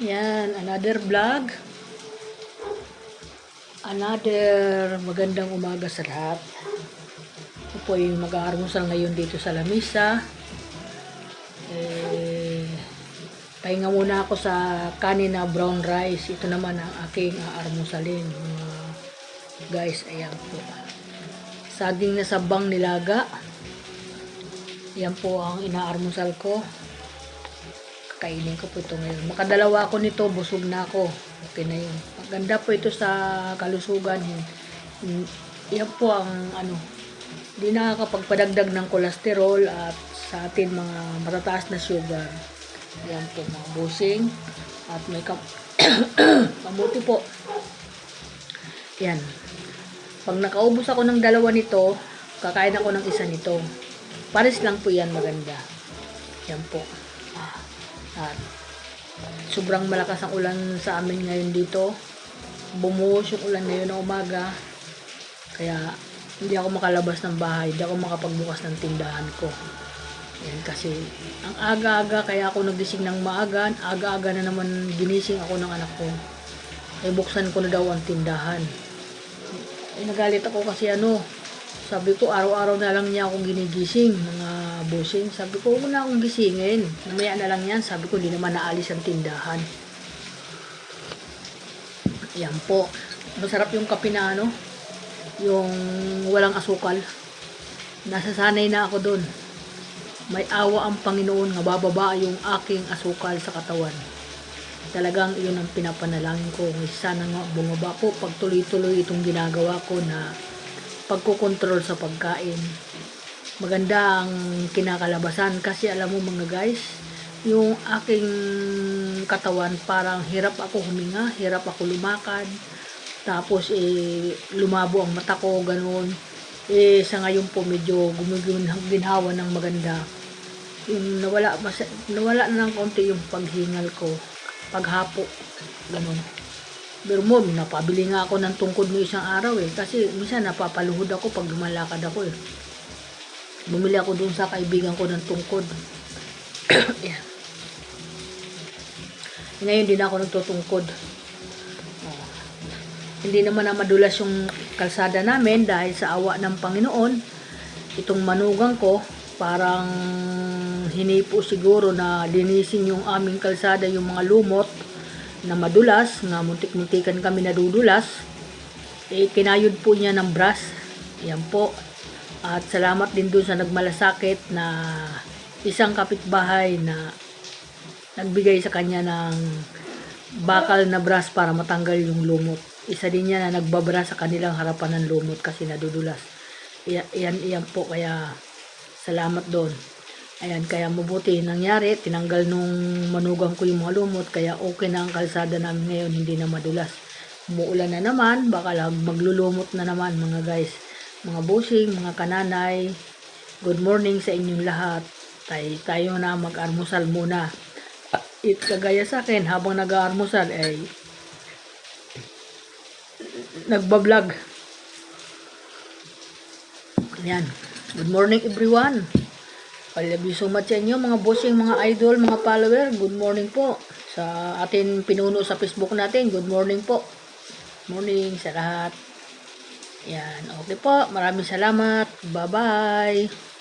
Yan, another vlog. Another magandang umaga sa lahat. Ako po yung mag-aalmusal ngayon dito sa lamisa. Pahinga muna ako sa kanin na brown rice. Ito naman ang aking aalmusalin. Guys, ayan po. Saging na sabang nilaga. Yan po ang inaalmusal ko. Kainin ko po ito ngayon. Makadalawa ako nito, busog na ako. Okay na yun. Maganda po ito sa kalusugan. Yan po ang hindi nakakapagpadagdag ng kolesterol at sa atin mga matataas na sugar. Yan po mga busing. At may kamuti po. Yan. Pag nakaubos ako ng dalawa nito, kakain ako ng isa nito. Pares lang po yan, maganda. Yan po. At sobrang malakas ang ulan sa amin ngayon dito. Bumuhos yung ulan ngayon na umaga. Kaya hindi ako makalabas ng bahay. Hindi ako makapagbukas ng tindahan ko. Yan kasi ang aga-aga kaya ako nagising ng maaga. Aga-aga na naman ginising ako ng anak ko. Ay buksan ko na daw ang tindahan. Ay nagalit ako kasi sabi ko araw-araw na lang niya akong ginigising, mga busing. Sabi ko, huwag mo na akong gisingin. Namaya na lang yan. Sabi ko, hindi naman naalis ang tindahan. Yan po. Masarap yung kape na yung walang asukal. Nasasanay na ako dun. May awa ang Panginoon nga bababa yung aking asukal sa katawan. Talagang yun ang pinapanalangin ko. Sana nga bumaba po pag tuloy-tuloy itong ginagawa ko na pagkukontrol sa pagkain. Maganda ang kinakalabasan kasi alam mo mga guys, yung aking katawan parang hirap ako huminga, hirap ako lumakad, tapos lumabo ang mata ko, ganun. Sa ngayon po medyo gumiginhawa ng maganda. Yung nawala na ng konti yung paghingal ko, paghapo, ganun. Pero mo, napabili nga ako ng tungkod mo isang araw kasi minsan napapaluhod ako pag lumalakad ako Bumili ako dun sa kaibigan ko ng tungkod. Yeah. Ngayon din ako nagtutungkod. Hindi naman na madulas yung kalsada namin dahil sa awa ng Panginoon. Itong manugang ko, parang hinipo siguro na linisin yung aming kalsada, yung mga lumot na madulas, nga muntik-muntikan kami nadudulas. Kinayod po niya ng brush. Yan po. At salamat din dun sa nagmalasakit na isang kapitbahay na nagbigay sa kanya ng bakal na brush para matanggal yung lumot. Isa din niya na nagbabrush sa kanilang harapan ng lumot kasi nadudulas. Iyan po, kaya salamat doon. Ayan, kaya mabuti nangyari, tinanggal nung manugang ko yung mga lumot, kaya okay na ang kalsada namin ngayon, hindi na madulas. Umuulan na naman, baka lang maglulumot na naman mga guys. Mga busing, mga kananay, good morning sa inyong lahat. Tayo na mag-almusal muna. Kagaya sa akin, habang nag-almusal ay nagbablog. Ayan, good morning everyone. I love you so much sa inyo mga bossing, mga idol, mga follower. Good morning po sa atin pinuno sa Facebook natin. Good morning po. Morning sa lahat. Yan, okay po. Maraming salamat. Bye-bye.